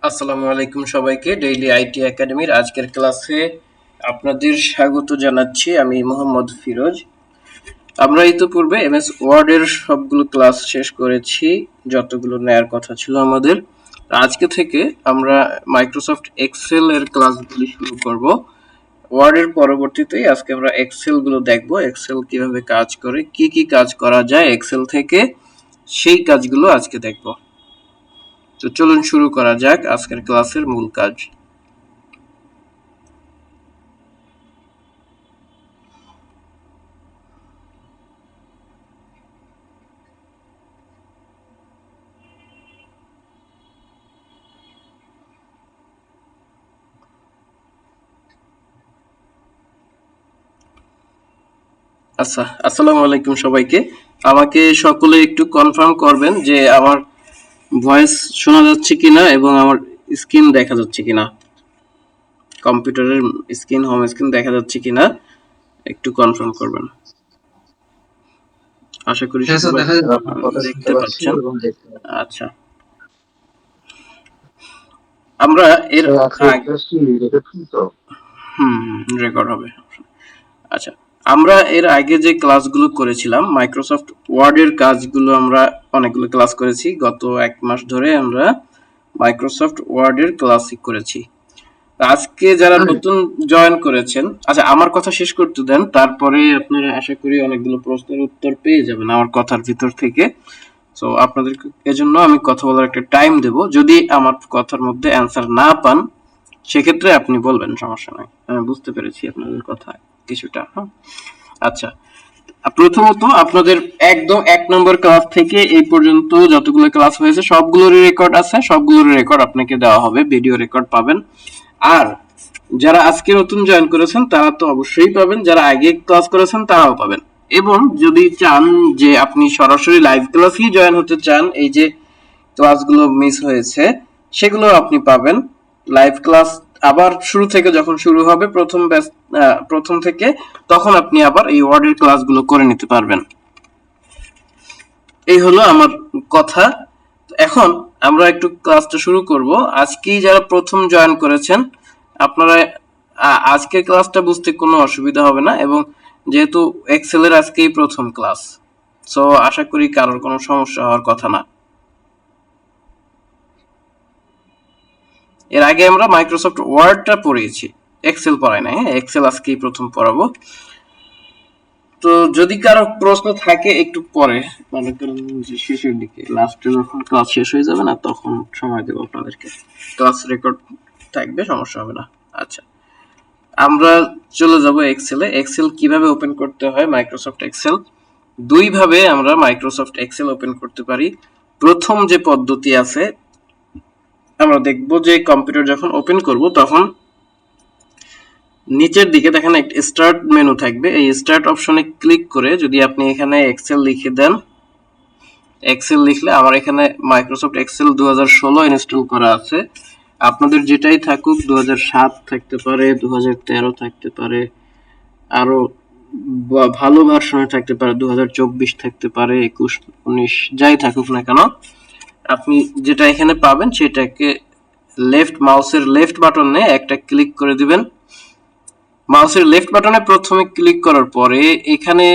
আসসালামু আলাইকুম সবাইকে। ডেইলি আইটি একাডেমির আজকের ক্লাসে আপনাদের স্বাগত জানাচ্ছি। আমি মোহাম্মদ ফিরোজ। আমরা ইতিপূর্বে এমএস ওয়ার্ডের সবগুলো ক্লাস শেষ করেছি, যতগুলো নেয়ার কথা ছিল আমাদের। আজকে থেকে আমরা মাইক্রোসফট এক্সেল এর ক্লাসগুলি শুরু করব। ওয়ার্ডের পরবর্তীতেই আজকে আমরা এক্সেল গুলো দেখবো, এক্সেল কিভাবে কাজ করে, কি কি কাজ করা যায় এক্সেল থেকে, সেই কাজগুলো আজকে দেখব। তো চলুন শুরু করা যাক আজকের ক্লাসের মূল কাজ। আচ্ছা, আসসালামু আলাইকুম সবাইকে। আমাকে সকলে একটু কনফার্ম করবেন যে আমার ভয়েস শোনা যাচ্ছে কিনা এবং আমার স্ক্রিন দেখা যাচ্ছে কিনা, কম্পিউটারের স্ক্রিন, হোম স্ক্রিন দেখা যাচ্ছে কিনা একটু কনফার্ম করবেন। আশা করি হ্যাঁ স্যার, সবাই দেখা যাচ্ছে। আপনার কথা শুনতে দেখতে পাচ্ছি পাচ্ছেন। এবং দেখতে পাচ্ছি। আচ্ছা, আমরা এর স্যার, আজকে আগে ক্লাসটি রেকর্ড তো? রেকর্ড হবে। আচ্ছা, আমরা এর আগে যে ক্লাসগুলো করেছিলাম মাইক্রোসফট ওয়ার্ডের কাজগুলো, আমরা অনেকগুলো ক্লাস করেছি। গত এক মাস ধরে আমরা মাইক্রোসফট ওয়ার্ডের ক্লাসই করেছি। আজকে যারা নতুন জয়েন করেছেন, আচ্ছা আমার কথা শেষ করতে দেন, তারপরে আপনারা আশা করি অনেকগুলো প্রশ্নের উত্তর পেয়ে যাবেন আমার কথার ভিতর থেকে। সো আপনাদের এজন্য আমি কথা বলার একটা টাইম দেব। যদি আমার কথার মধ্যে অ্যান্সার না পান সেক্ষেত্রে আপনি বলবেন, সমস্যা নাই। আমি বুঝতে পেরেছি আপনাদের কথা কিছুটা। হ্যাঁ, আচ্ছা, প্রথমত আপনাদের একদম 1 নম্বর ক্লাস থেকে এই পর্যন্ত যতগুলো ক্লাস হয়েছে সবগুলোরই রেকর্ড আছে, সবগুলোর রেকর্ড আপনাকে দেওয়া হবে, ভিডিও রেকর্ড পাবেন। আর যারা আজকে নতুন জয়েন করেছেন তারা তো অবশ্যই পাবেন, যারা আগে ক্লাস করেছেন তারাও পাবেন। এবং যদি চান যে আপনি সরাসরি লাইভ ক্লাসেই জয়েন হতে চান, এই যে ক্লাসগুলো মিস হয়েছে সেগুলো আপনি পাবেন লাইভ ক্লাস আবার শুরু থেকে, যখন শুরু হবে প্রথম থেকে, তখন আপনি আবার এই ওয়ার্ডের ক্লাসগুলো করে নিতে পারবেন। এই হলো আমার কথা। এখন আমরা একটু ক্লাসটা শুরু করব। আজকেই যারা প্রথম জয়েন করেছেন আপনারা আজকের ক্লাসটা বুঝতে কোনো অসুবিধা হবে না, এবং যেহেতু এক্সেলের আজকেই প্রথম ক্লাস, সো আশা করি কারোর কোনো সমস্যা হওয়ার কথা না। এর আগে আমরা মাইক্রোসফট ওয়ার্ডটা পড়িয়েছি, এক্সেল পড়াই নাই। হ্যাঁ, এক্সেল আজকেই প্রথম পড়াবো। তো যদি কারো প্রশ্ন থাকে একটু পরে, মনে করেন যে শেষের দিকে, লাস্টে যখন ক্লাস শেষ হয়ে যাবে না তখন সময় দেবো আপনাদেরকে, ক্লাস রেকর্ড থাকবে, সমস্যা হবে না। আচ্ছা, আমরা চলে যাব এক্সেলে। এক্সেল কিভাবে ওপেন করতে হয় মাইক্রোসফট এক্সেল? দুই ভাবে আমরা মাইক্রোসফট এক্সেল ওপেন করতে পারি। প্রথম যে পদ্ধতি আছে, আমরা দেখব যে কম্পিউটার যখন ওপেন করব তখন নিচের দিকে দেখেন একটা স্টার্ট মেনু থাকবে। এই স্টার্ট অপশনে ক্লিক করে যদি আপনি এখানে এক্সেল লিখে দেন, এক্সেল লিখলে আমার এখানে মাইক্রোসফট এক্সেল 2016 ইনস্টল করা আছে। আপনাদের যেটাই থাকুক, 2007 থাকতে পারে, 2013 থাকতে পারে, আরো ভালো ভার্সনে থাকতে পারে, 2024 থাকতে পারে, 21, 19 যাই থাকুক না কেন, আপনি যেটা এখানে পাবেন সেটাকে মাউসের লেফট বাটনে একটা ক্লিক করে দিবেন। মাউসের লেফট বাটনে প্রথমে ক্লিক করার পরে এখানে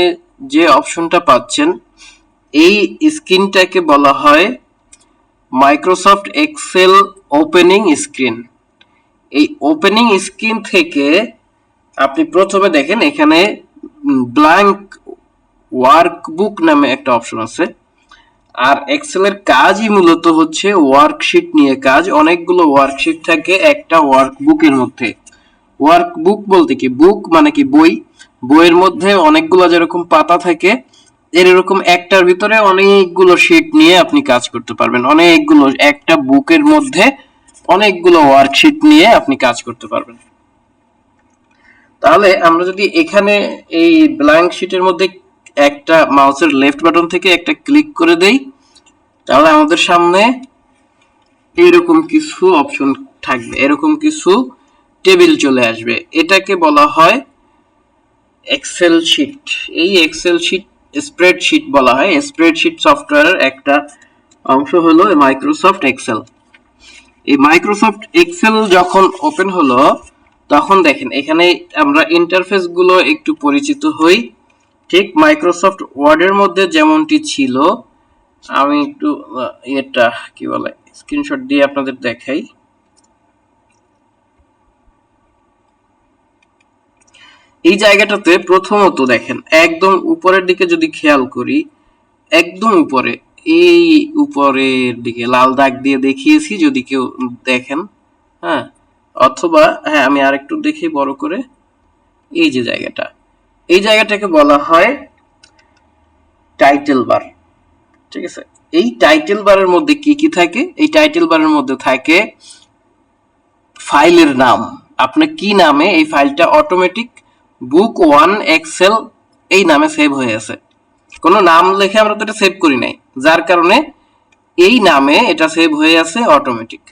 যে অপশনটা পাচ্ছেন, এই স্ক্রিনটাকে বলা হয় মাইক্রোসফট এক্সেল ওপেনিং স্ক্রিন। এই ওপেনিং স্ক্রিন থেকে আপনি প্রথমে দেখেন এখানে ব্ল্যাঙ্ক ওয়ার্কবুক নামে একটা অপশন আছে। আর এক্সেলের কাজই মূলত হচ্ছে ওয়ার্কশিট নিয়ে কাজ। অনেকগুলো ওয়ার্কশিট থাকে একটা ওয়ার্কবুকের মধ্যে। ওয়ার্কবুক বলতে কি, বুক মানে কি বই, বইয়ের মধ্যে অনেকগুলো যেরকম পাতা থাকে, এরকম একটার ভিতরে অনেকগুলো শিট নিয়ে আপনি কাজ করতে পারবেন। অনেকগুলো, একটা বুকের মধ্যে অনেকগুলো ওয়ার্কশিট নিয়ে আপনি কাজ করতে পারবেন। তাহলে আমরা যদি এখানে এই ব্ল্যাঙ্ক শিটের মধ্যে একটা মাউসের লেফট বাটন থেকে একটা ক্লিক করে দেই, তাহলে আমাদের সামনে এরকম কিছু অপশন থাকবে, এরকম কিছু টেবিল চলে আসবে। এটাকে বলা হয় এক্সেল শিট। এই এক্সেল শিট স্প্রেডশিট বলা হয়। স্প্রেডশিট সফটওয়্যারের একটা অংশ হলো মাইক্রোসফট এক্সেল। এই মাইক্রোসফট এক্সেল যখন ওপেন হলো তখন দেখেন এখানে আমরা ইন্টারফেস গুলো একটু পরিচিত হই। ঠিক মাইক্রোসফট ওয়ার্ডের মধ্যে যেমনটি ছিল, আমি একটু এটা কি বলে স্ক্রিনশট দিয়ে আপনাদের দেখাই। এই জায়গাটাতে প্রথমত দেখেন একদম উপরের দিকে যদি খেয়াল করি, একদম উপরে এই উপরের দিকে লাল দাগ দিয়ে দেখিয়েছি যদি কেউ দেখেন, হ্যাঁ, অথবা হ্যাঁ আমি আরেকটু দেখি বড় করে। এই যে জায়গাটা, এই জায়গাটাকে বলা হয় টাইটেল বার। ঠিক আছে, এই টাইটেল বারের মধ্যে কি কি থাকে? এই টাইটেল বারের মধ্যে থাকে ফাইলের নাম, আপনি কি নামে এই ফাইলটা অটোমেটিক বুক 1 এক্সেল এই নামে সেভ হয়ে আছে। কোনো নাম লিখে আমরা তো এটা সেভ করি নাই, যার কারণে এই নামে এটা সেভ হয়ে আছে অটোমেটিক।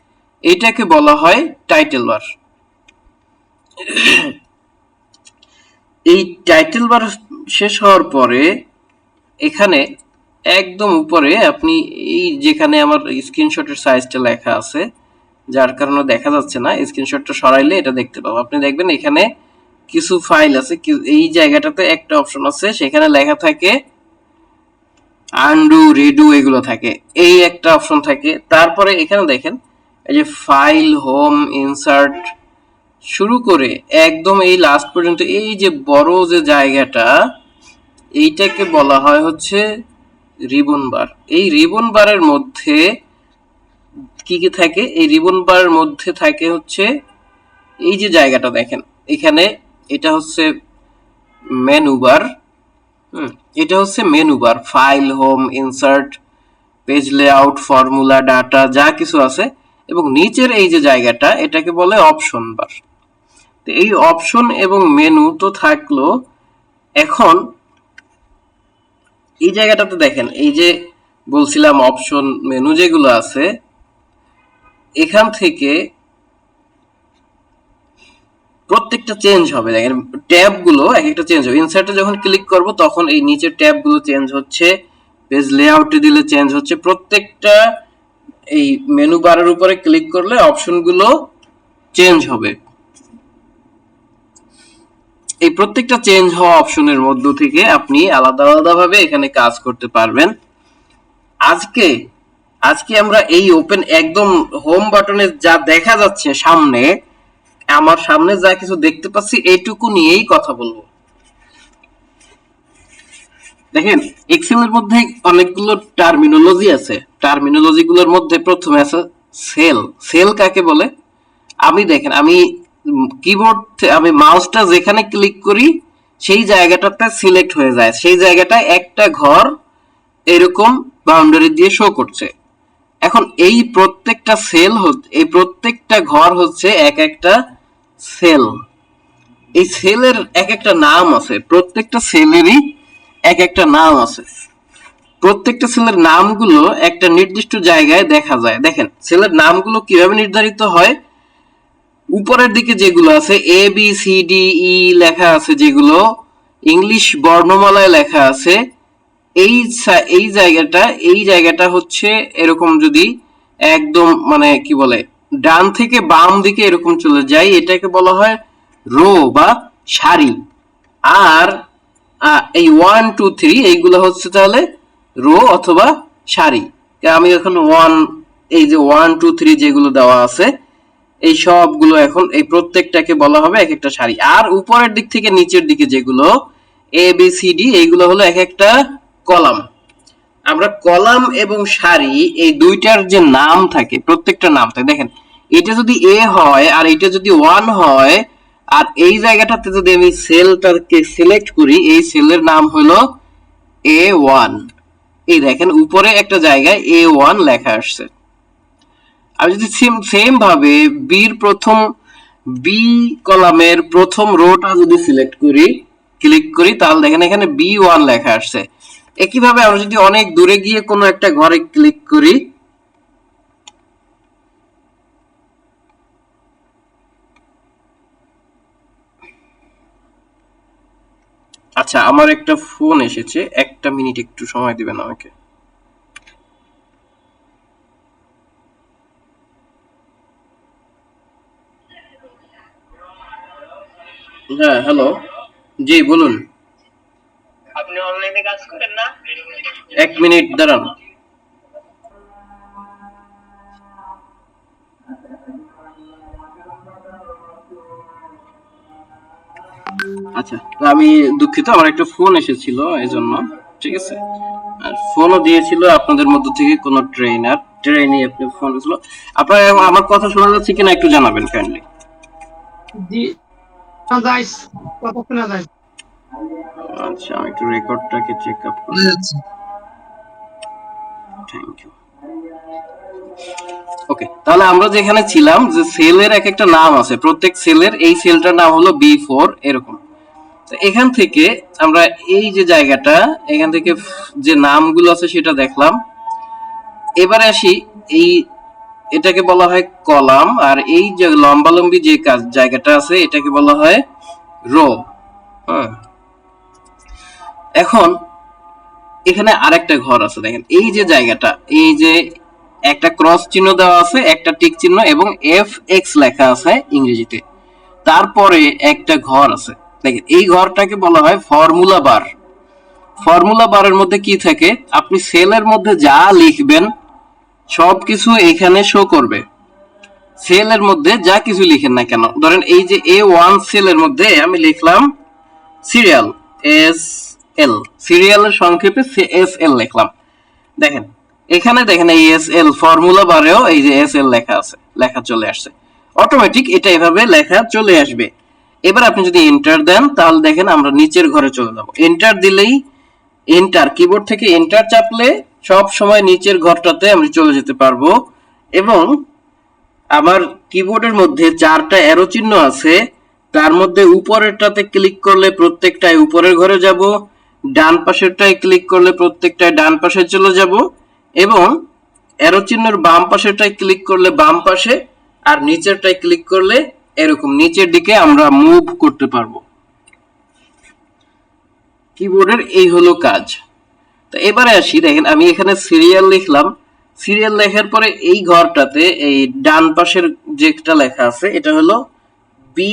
এইটাকে বলা হয় টাইটেল বার। এই টাইটেল বার শেষ হওয়ার পরে এখানে একদম উপরে আপনি এই যেখানে আমার স্ক্রিনশটের সাইজটা লেখা আছে, যার কারণে দেখা যাচ্ছে না, স্ক্রিনশটটা সরাইলে এটা দেখতে পাবো। আপনি দেখবেন এখানে কিছু ফাইল আছে, এই জায়গাটাতে একটা অপশন আছে, সেখানে লেখা থাকে আনডু রিডু এগুলো থাকে, এই একটা অপশন থাকে। তারপরে এখানে দেখেন এই যে ফাইল, হোম, ইনসার্ট শুরু করে একদম এই লাস্ট পর্যন্ত এই যে বড় যে জায়গাটা, এইটাকে বলা হয় হচ্ছে রিবন বার। এই রিবন বারের মধ্যে কি কি থাকে? এই রিবন বারের মধ্যে থাকে হচ্ছে এই যে জায়গাটা দেখেন এখানে, এটা হচ্ছে মেনু বার। এটা হচ্ছে menu bar, file, home, insert, page layout, formula, data যা কিছু আছে, এবং নিচের এই যে জায়গাটা এটাকে বলে অপশন বার। তো এই অপশন এবং মেনু তো থাকলো। এখন এই জায়গাটাতে দেখেন এই যে বলছিলাম অপশন মেনু যেগুলো আছে, এখান থেকে প্রত্যেকটা চেঞ্জ হবে। দেখেন ট্যাব গুলো এক একটা চেঞ্জ হবে। ইনসার্টে যখন ক্লিক করব তখন এই নিচের ট্যাব গুলো চেঞ্জ হচ্ছে, পেজ লেআউটে দিলে চেঞ্জ হচ্ছে। প্রত্যেকটা এই মেনু বারের উপরে ক্লিক করলে অপশন গুলো চেঞ্জ হবে। এই প্রত্যেকটা চেঞ্জ হওয়া অপশনের মধ্য থেকে আপনি আলাদা আলাদা ভাবে এখানে কাজ করতে পারবেন। আজকে আজকে আমরা এই ওপেন একদম হোম বাটনে যা দেখা যাচ্ছে সামনে, আমার সামনে যা কিছু দেখতে পাচ্ছি এইটুকু নিয়েই কথা বলবো। দেখেন এক্সেলের মধ্যে অনেকগুলো টার্মিনোলজি আছে। টার্মিনোলজি গুলোর মধ্যে প্রথমে আছে সেল। সেল কাকে বলে? আমি দেখেন আমি কিবোর্ড আমি মাউসটা যেখানে ক্লিক করি সেই জায়গাটাতে সিলেক্ট হয়ে যায়, সেই জায়গাটায় একটা ঘর এরকম বাউন্ডারি দিয়ে শো করছে। এখন এই প্রত্যেকটা সেল এই প্রত্যেকটা ঘর হচ্ছে এক একটা সেল। এই সেলের এক একটা নাম আছে, প্রত্যেকটা সেলেরই এক একটা নাম আছে। প্রত্যেকটা সেলের নামগুলো একটা নির্দিষ্ট জায়গায় দেখা যায়। দেখেন সেলের নামগুলো কিভাবে নির্ধারিত হয়? উপরের দিকে যেগুলো আছে A B C D E লেখা আছে, যেগুলো ইংলিশ বর্ণমালায় লেখা আছে, এই এই জায়গাটা হচ্ছে এরকম যদি একদম মানে কি বলে ডান থেকে বাম দিকে এরকম চলে যায়, এটাকে বলা হয় রো বা সারি। আর এই 1 2 3 এইগুলো হচ্ছে তাহলে রো অথবা সারি। আমি এখন এই যে 1 2 3 যেগুলো দেওয়া আছে এই সবগুলো এখন এই প্রত্যেকটাকে বলা হবে এক একটা সারি। আর উপরের দিক থেকে নিচের দিকে যেগুলো এ বি সি ডি এইগুলো হলো এক একটা কলাম। আমরা কলাম এবং সারি এই দুইটার যে নাম থাকে, প্রত্যেকটা নাম থাকে। দেখেন এটা যদি এ হয় আর এটা যদি 1 হয়, আর এই জায়গাটাতে যদি আমি সেলটাকে সিলেক্ট করি, এই সেলের নাম হলো A1। এই দেখেন উপরে একটা জায়গায় A1 লেখা আসছে। আমি যদি সেম ভাবে বি কলামের প্রথম রোটা যদি সিলেক্ট করি, ক্লিক করি, তাহলে দেখেন এখানে B1 লেখা আসছে। একইভাবে আমরা যদি অনেক দূরে গিয়ে কোনো একটা ঘরে ক্লিক করি, আচ্ছা আমার একটা ফোন এসেছে, একটা মিনিট একটু সময় দিবেন আমাকে। হ্যাঁ, হ্যালো। জি, বলুন। আপনি অনলাইনে কাজ করেন না? ১ মিনিট দাঁড়ান। আচ্ছা, তো আমি দুঃখিত, আমার একটা ফোন এসেছিল এজন্য। ঠিক আছে? আর ফোনও দিয়েছিল আপনাদের মধ্য থেকে কোনো ট্রেইনি আপনি ফোন করেছিল। আপনার আমার কথা শোনা যাচ্ছে কিনা একটু জানাবেন কাইন্ডলি। জি, শোনা যায়, কথা শোনা যায়। আচ্ছা, আমি একটু রেকর্ডটাকে চেক আপ শোনা করি। যাচ্ছে। Thank you. ওকে, তাহলে আমরা যেখানে ছিলাম যে সেলের এক একটা নাম আছে, প্রত্যেক সেলের এই সেলটার নাম হলো B4 এরকম। তো এখান থেকে আমরা এই যে জায়গাটা, এখান থেকে যে নামগুলো আছে সেটা দেখলাম। এবারে আসি, এই এটাকে বলা হয় কলাম, আর এই যে লম্বালম্বি যে জায়গাটা আছে এটাকে বলা হয় রো। হ্যাঁ, এখন এখানে আরেকটা ঘর আছে, দেখেন এই যে জায়গাটা, এই যে একটা ক্রস চিহ্ন দেওয়া আছে, একটা টিক চিহ্ন এবং FX লেখা আছে ইংরেজিতে, তারপরে একটা ঘর আছে। দেখেন এই ঘরটাকে বলা হয় ফর্মুলা বার। ফর্মুলা বারের মধ্যে কি থাকে, আপনি সেলের মধ্যে যা লিখবেন সবকিছু এখানে শো করবে। সেলের মধ্যে যা কিছু লিখেন না কেন, ধরেন এই যে A1 সেলের মধ্যে আমি লিখলাম সিরিয়াল, SL, সিরিয়ালের সংক্ষেপে SL লিখলাম। দেখেন এখানে, দেখেন এই SL ফর্মুলা বারেও এই যে SL লেখা আছে, লেখা চলে আসছে অটোমেটিক, এটা এভাবে লেখা চলে আসবে। এবার আপনি যদি এন্টার দেন তাহলে দেখেন আমরা নিচের ঘরে চলে যাব। এন্টার দিলেই, এন্টার কিবোর্ড থেকে এন্টার চাপলে সব সময় নিচের ঘরটাতে আমি চলে যেতে পারবো। এবং আমার কিবোর্ডের মধ্যে 4টা অ্যারো চিহ্ন আছে, তার মধ্যে উপরেরটাতে ক্লিক করলে প্রত্যেকটাই উপরের ঘরে যাব, ডান পাশেরটায় ক্লিক করলে প্রত্যেকটাই ডান পাশে চলে যাব, এবং অ্যারো চিহ্নের বাম পাশেরটায় ক্লিক করলে বাম পাশে, আর নিচেরটায় ক্লিক করলে এরকম নিচের দিকে আমরা মুভ করতে পারবো। কিবোর্ডের এই হলো কাজ। তো এবারে আসি, দেখেন আমি এখানে সিরিয়াল লিখলাম। সিরিয়াল লেখার পরে এই ঘরটাতে এই ডান পাশের যেটা লেখা আছে এটা হলো বি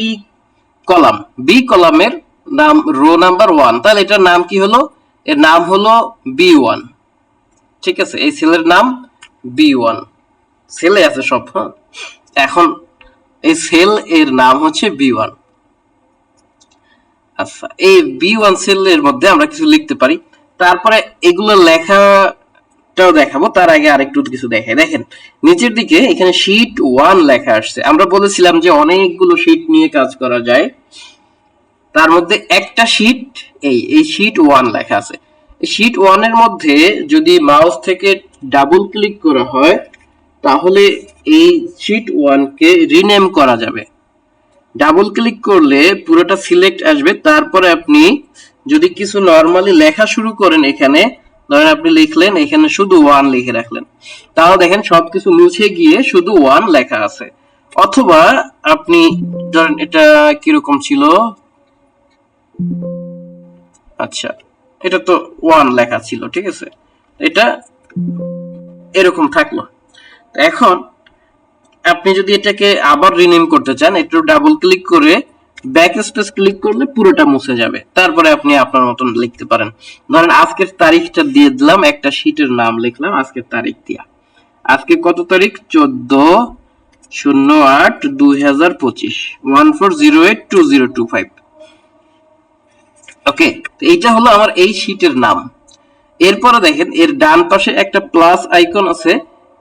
কলাম। বি কলামের নাম রো নাম্বার 1, তাহলে এটার নাম কি হলো, এর নাম হলো B1। ঠিক আছে, এই সেলের নাম B1, সেলে আছে সব। হ্যাঁ, এখন এই সেল এর নাম হচ্ছে B1। আচ্ছা, এই B1 সেলের মধ্যে আমরা কিছু লিখতে পারি, তারপরে এগুলো লেখাটাও দেখাবো। তার আগে আরেকটু কিছু দেখাই। দেখেন নিচের দিকে এখানে শীট 1 লেখা আসছে। আমরা বলেছিলাম যে অনেকগুলো শীট নিয়ে কাজ করা যায়, তার মধ্যে একটা শীট, এই শীট 1 লেখা আছে। এই শীট 1 এর মধ্যে যদি মাউস থেকে ডাবল ক্লিক করা হয় তাহলে এই শীট 1 কে রিনেম করা যাবে। ডাবল ক্লিক করলে পুরোটা সিলেক্ট আসবে, তারপরে আপনি যদি কিছু নরমালি লেখা শুরু করেন, এখানে ধরেন আপনি লিখলেন, এখানে শুধু 1 লিখে রাখলেন, তাহলে দেখেন সবকিছু মুছে গিয়ে শুধু 1 লেখা আছে। অথবা আপনি ধরেন এটা কিরকম ছিল, আচ্ছা এটা তো 1 লেখা ছিল, ঠিক আছে, এটা এরকম থাকলো। এখন আপনি যদি এটাকে আবার রিনেম করতে চান, একটু ডাবল ক্লিক করে ব্যাক স্পেস ক্লিক করলে পুরোটা মুছে যাবে, তারপরে আপনি আপনার মতন লিখতে পারেন। ধরেন আজকের তারিখটা দিয়ে দিলাম, একটা শীটের নাম লিখলাম আজকের তারিখ দিয়া। আজকে কত তারিখ, 14/08/2025, 14082025। ওকে, এইটা হলো আমার এই শীটের নাম। এরপরে দেখেন এর ডান পাশে একটা প্লাস আইকন আছে,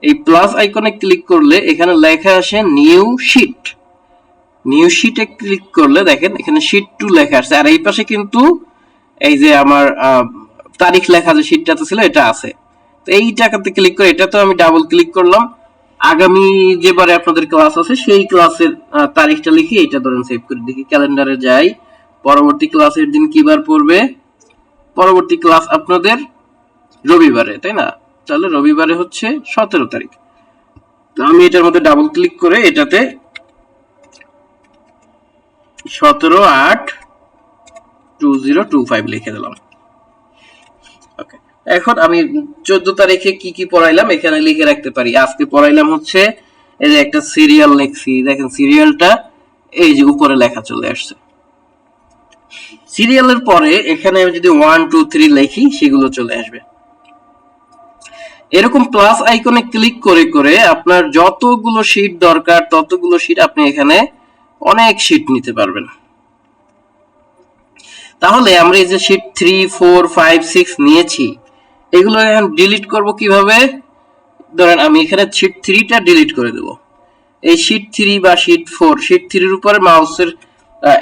এই প্লাস আইকনে ক্লিক করলে এখানে লেখা আসে নিউ শীট। নিউ শীটে ক্লিক করলে দেখেন এখানে শীট 2 লেখা আসছে, আর এই পাশে কিন্তু এই যে আমার তারিখ লেখা যে শীটটাতে ছিল এটা আছে। তো এইটাতে ক্লিক করে, এটা তো আমি ডাবল ক্লিক করলাম, আগামী যেবারে আপনাদের ক্লাস আছে সেই ক্লাসের তারিখটা লিখে এটা ধরেন সেভ করে দেখি, ক্যালেন্ডারে যাই, পরবর্তী ক্লাসের দিন কি বার পড়বে, পরবর্তী ক্লাস আপনাদের রবিবারে, তাই না, তাহলে রবিবারে হচ্ছে 17 তারিখ। তো আমি এটার মধ্যে ডাবল ক্লিক করে এটাতে 17/8/2025 লিখে দিলাম। ওকে, এখন আমি 14 তারিখে কি কি পড়াইলাম এখানে লিখে রাখতে পারি। আজকে পড়াইলাম হচ্ছে এই যে একটা সিরিয়াল লিখছি, দেখেন সিরিয়ালটা এই যে উপরে লেখা চলে আসছে। সিরিয়ালের পরে এখানে আমি যদি 1 2 3 লিখি সেগুলো চলে আসবে। এরকম প্লাস আইকনে ক্লিক করে করে আপনার যতগুলো শীট দরকার ততগুলো শীট আপনি এখানে অনেক শীট নিতে পারবেন। তাহলে আমরা এই যে শীট 3 4 5 6 নিয়েছি এগুলো এখন ডিলিট করব কিভাবে? ধরেন আমি এখানে শীট 3 টা ডিলিট করে দেব। এই শীট 3 বা শীট 4, শীট 3 এর উপরে মাউসের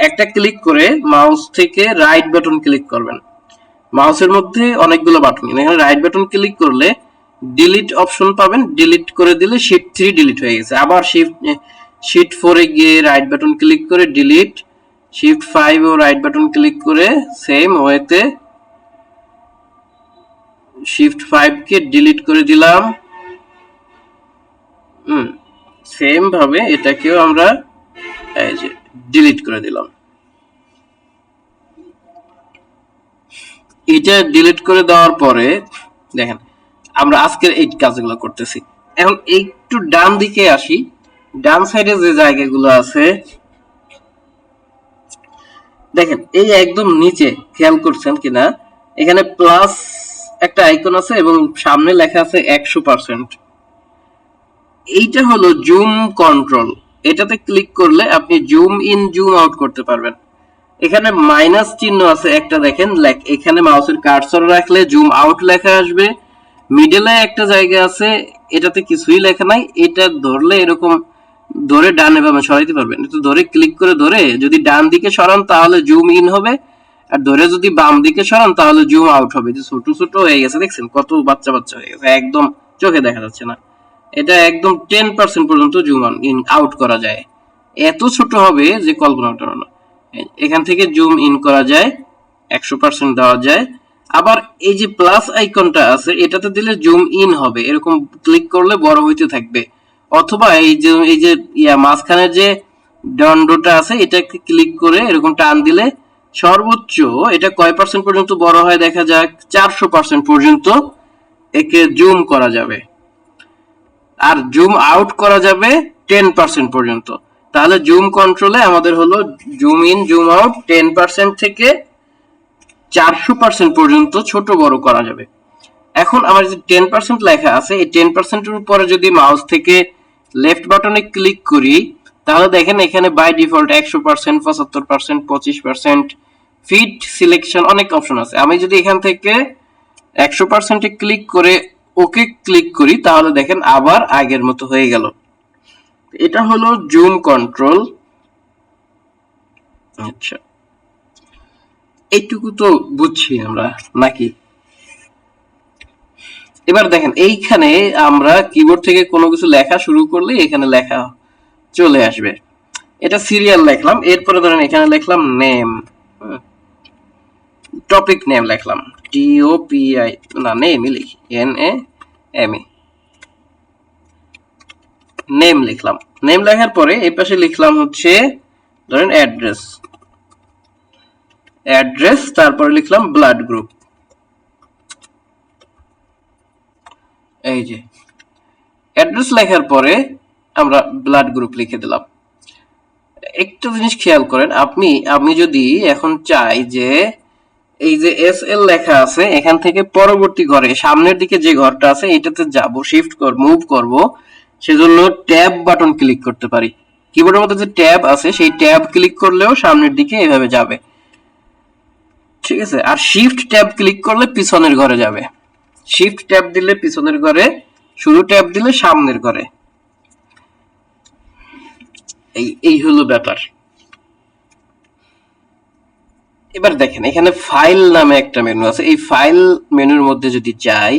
একটা ক্লিক করে মাউস থেকে রাইট বাটন ক্লিক করবেন। মাউসের মধ্যে অনেকগুলো বাটন, এখানে রাইট বাটন ক্লিক করলে ডিলিট অপশন পাবেন, ডিলিট করে দিলে শীট 3 ডিলিট হয়ে গেছে। আবার শীট 4 এ গিয়ে রাইট বাটন ক্লিক করে ডিলিট, শিফট 5 ও রাইট বাটন ক্লিক করে সেম ওয়েতে শিফট 5 কে ডিলিট করে দিলাম। সেম ভাবে এটাকেও আমরা এই যে ডিলিট করে দিলাম। এটা ডিলিট করে দেওয়ার পরে দেখেন আমরা আজকের এই কাজগুলো করতেছি। এখন একটু ডান দিকে আসি, ডান সাইডে যে জায়গাগুলো আছে দেখেন এই একদম নিচে খেয়াল করছেন কিনা, এখানে প্লাস একটা আইকন আছে এবং সামনে লেখা আছে 100%। এইটা হলো জুম কন্ট্রোল, এটাতে ক্লিক করলে আপনি জুম ইন জুম আউট করতে পারবেন। এখানে মাইনাস চিহ্ন আছে একটা, দেখেন এখানে মাউসের কার্সর রাখলে জুম আউট লেখা আসবে। মিডলে একটা জায়গা আছে এটাতে কিছুই লেখা নাই, এটা ধরলে এরকম ধরে ডানে বামে সরাইতে পারবেন। একটু ধরে ক্লিক করে ধরে যদি ডান দিকে সরান তাহলে জুম ইন হবে, আর ধরে যদি বাম দিকে সরান তাহলে জুম আউট হবে। যে ছোট ছোট হয়ে গেছে দেখছেন, কত বাচ্চা বাচ্চা হয়ে গেছে, একদম চোখে দেখা যাচ্ছে না। এটা একদম 10% পর্যন্ত জুম ইন আউট করা যায়, এত ছোট হবে যে কল্পনা করা না। এখান থেকে জুম ইন করা যায়, 100% দেওয়া যায়। আবার এই যে প্লাস আইকনটা আছে এটাতে দিলে জুম ইন হবে, এরকম ক্লিক করলে বড় হইতে থাকবে। অথবা এই যে মাঝখানের যে দণ্ডটা আছে এটাকে ক্লিক করে এরকম টান দিলে সর্বোচ্চ এটা কয় পার্সেন্ট পর্যন্ত বড় হয় দেখা যাক, 400% পর্যন্ত একে জুম করা যাবে। আর জুম আউট করা যাবে 10% পর্যন্ত। তাহলে জুম কন্ট্রোলে আমাদের হলো জুম ইন জুম আউট 10% থেকে 400% পর্যন্ত ছোট বড় করা যাবে। এখন আমার যে 10% লেখা আছে এই 10% এর উপরে যদি মাউস থেকে লেফট বাটনে ক্লিক করি তাহলে দেখেন এখানে বাই ডিফল্ট 100%, 75%, 25%, ফিট সিলেকশন অনেক অপশন আছে। আমি যদি এখান থেকে 100% এ ক্লিক করে ওকে ক্লিক করি তাহলে দেখেন আবার আগের মতো হয়ে গেল। এটা হলো জুম কন্ট্রোল। আচ্ছা, এইটুকু তো বুঝছি আমরা নাকি? এবার দেখেন এইখানে আমরা কিবোর্ড থেকে কোনো কিছু লেখা শুরু করলে এখানে লেখা চলে আসবে। এটা সিরিয়াল লিখলাম, এরপরে ধরেন এখানে লিখলাম নেম, টপিক নেম লিখলাম TOPI, না নেমই লিখি NAME, নেম লিখলাম। নেম লেখার পরে এই পাশে লিখলাম হচ্ছে ধরেন অ্যাড্রেস, তারপরে লিখলাম ব্লাড গ্রুপ। এই যে অ্যাড্রেস লেখার পরে আমরা ব্লাড গ্রুপ লিখে দিলাম। একটা জিনিস খেয়াল করেন, আপনি যদি এখন চাই যে এই যে SL লেখা আছে এখান থেকে পরবর্তী ঘরে সামনের দিকে যে ঘরটা আছে এটাতে যাব, শিফট মুভ করব, সেজন্য ট্যাব বাটন ক্লিক করতে পারি। কিবোর্ডের মধ্যে যে ট্যাব আছে সেই ট্যাব ক্লিক করলেও সামনের দিকে এভাবে যাবে, ঠিক আছে। আর শিফট ট্যাব ক্লিক করলে পিছনের ঘরে যাবে, শিফট ট্যাব দিলে পিছনের ঘরে, শুরু ট্যাব দিলে সামনের ঘরে। এই হলো ব্যাপার। এবার দেখেন এখানে ফাইল নামে একটা মেনু আছে, এই ফাইল মেনুর মধ্যে যদি যাই,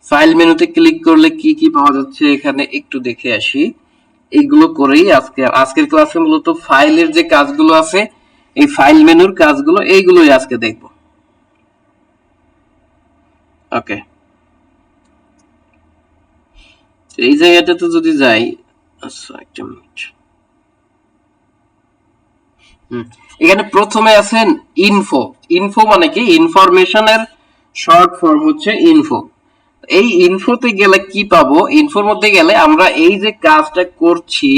ফাইল মেনুতে ক্লিক করলে কি কি পাওয়া যাচ্ছে এখানে একটু দেখে আসি। এইগুলো করেই আজকের ক্লাসে মূলত ফাইলের যে কাজগুলো আছে এই ফাইল মেনুর কাজগুলো এইগুলোই আজকে দেখব। ওকে, এই জায়গাটাতে যদি যাই, আচ্ছা একটা মিনিট, এখানে প্রথমে আছেন ইনফো মানে কি, ইনফরমেশনের শর্ট ফর্ম হচ্ছে ইনফো। এই ইনফোতে গেলে কি পাবো, ইনফোর মধ্যে গেলে আমরা এই যে কাজটা করছি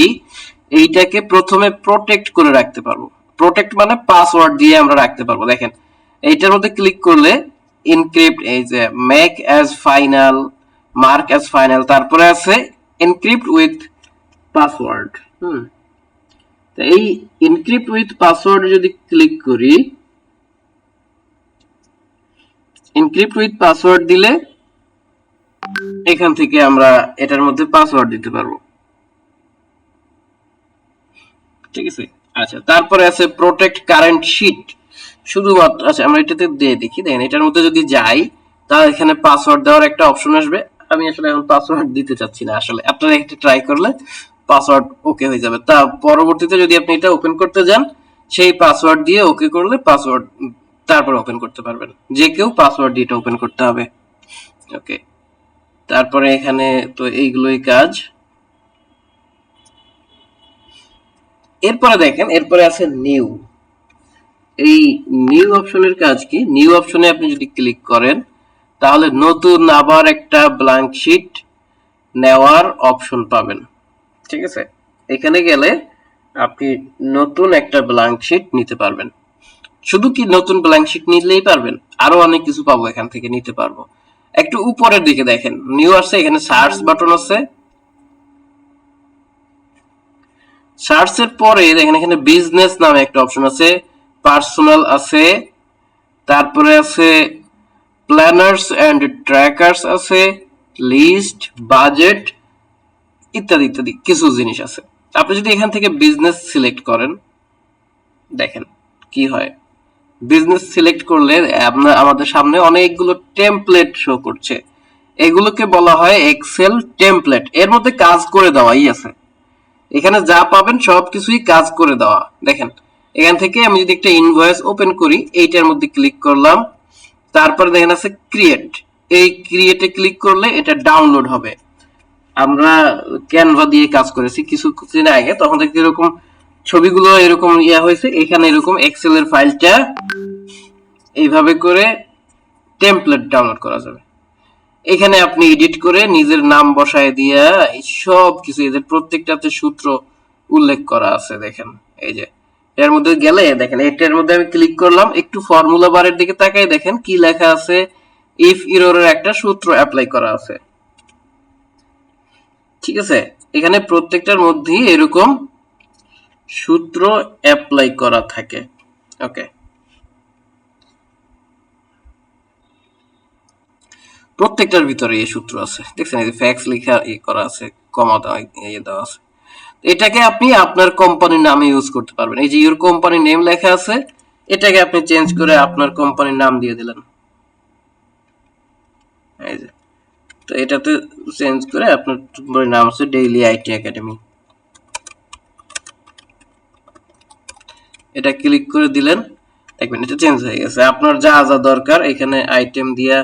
এইটাকে প্রথমে প্রোটেক্ট করে রাখতে পারবো। প্রোটেক্ট মানে পাসওয়ার্ড দিয়ে আমরা রাখতে পারবো। দেখেন এইটার মধ্যে ক্লিক করলে এনক্রিপ্ট, এই যে make as final, mark as final, তারপরে আছে এনক্রিপ্ট উইথ পাসওয়ার্ড। তো এই এনক্রিপ্ট উইথ পাসওয়ার্ড যদি ক্লিক করি, এনক্রিপ্ট উইথ পাসওয়ার্ড দিলে এখান থেকে আমরা এটার মধ্যে পাসওয়ার্ড দিতে পারবো। ঠিক আছে, আচ্ছা তারপরে আছে প্রোটেক্ট কারেন্ট শিট, শুধুমাত্র আচ্ছা আমরা এটাতে দিয়ে দেখি। দেখেন এটার মধ্যে যদি যাই তাহলে এখানে পাসওয়ার্ড দেওয়ার একটা অপশন আসবে। আমি আসলে এখন পাসওয়ার্ড দিতে চাচ্ছি না, আসলে আপনারা একটা ট্রাই করলে পাসওয়ার্ড ওকে হয়ে যাবে। তা পরবর্তীতে যদি আপনি এটা ওপেন করতে যান, সেই পাসওয়ার্ড দিয়ে ওকে করলে পাসওয়ার্ড তারপর ওপেন করতে পারবেন। যে কেউ পাসওয়ার্ড দিয়ে এটা ওপেন করতে হবে। ওকে, তারপরে এখানে তো এইগুলোই কাজ। এরপরে দেখেন, এরপরে আছে নিউ। এই নিউ অপশনের কাজ কি? নিউ অপশনে আপনি যদি ক্লিক করেন তাহলে নতুন আবার একটা ব্ল্যাঙ্ক শিট নেওয়ার অপশন পাবেন। ঠিক আছে, এখানে গেলে আপনি নতুন একটা ব্ল্যাঙ্ক শিট নিতে পারবেন। শুধু কি নতুন ব্ল্যাঙ্ক শিট নিলেই পারবেন? আরো অনেক কিছু পাবো এখান থেকে, নিতে পারবো। একটু উপরের দিকে দেখেন নিউ আছে, এখানে সার্চ বাটন আছে। সার্চের পরে দেখেন এখানে বিজনেস নামে একটা অপশন আছে, পার্সোনাল আছে, তারপরে আছে প্ল্যানার্স এন্ড ট্র্যাকার্স আছে, লিস্ট, বাজেট ইত্যাদি ইত্যাদি কিছু জিনিস আছে। আপনি যদি এখান থেকে বিজনেস সিলেক্ট করেন, দেখেন কি হয়। বিজনেস সিলেক্ট করলে আমাদের সামনে অনেকগুলো টেমপ্লেট শো করছে। এগুলোকে বলা হয় এক্সেল টেমপ্লেট। এর মধ্যে কাজ করে দেওয়াই আছে, এখানে যা পাবেন সবকিছুই কাজ করে দেওয়া। দেখেন এখান থেকে আমি যদি একটা ইনভয়েস ওপেন করি, এইটার মধ্যে ক্লিক করলাম, তারপরে দেখেন আছে ক্রিয়েট। এই ক্রিয়েটে ক্লিক করলে এটা ডাউনলোড হবে। আমরা ক্যানভা দিয়ে কাজ করেছি কিছুদিন আগে, তখন দেখতে এরকম ছবিগুলো এরকম ইয়া হয়েছে। এখানে এরকম এক্সেল এর ফাইলটা এইভাবে করে টেমপ্লেট ডাউনলোড করা যাবে। এখানে আপনি এডিট করে নিজের নাম বসায় দিয়া সব কিছু, এদের প্রত্যেকটাতে সূত্র উল্লেখ করা আছে। দেখেন এই যে এর মধ্যে গেলে দেখেন এটার মধ্যে আমি ক্লিক করলাম, একটু ফর্মুলা বারের দিকে তাকাই, দেখেন কি লেখা আছে, ইফ এররের একটা সূত্র অ্যাপ্লাই করা আছে। ঠিক আছে, এখানে প্রত্যেকটার মধ্যেই এরকম সূত্র অ্যাপ্লাই করা থাকে। ওকে, প্রত্যেকটার ভিতরে এই সূত্র আছে, দেখছেন এই যে ফ্যাক্স লেখা করা আছে, কমা দেওয়া দেওয়া আছে। এটাকে আপনি আপনার কোম্পানির নামে ইউজ করতে পারবেন। এই যে ইউর কোম্পানি নেম লেখা আছে, এটাকে আপনি চেঞ্জ করে আপনার কোম্পানির নাম দিয়ে দিলেন। এই যে, তো এটাতে চেঞ্জ করে আপনার কোম্পানির নাম আছে ডেইলি আইটি একাডেমি। এটা ক্লিক করে দিলেন, দেখবেন এটা চেঞ্জ হয়ে গেছে। আপনার যা যা দরকার এখানে আইটেম দিয়া,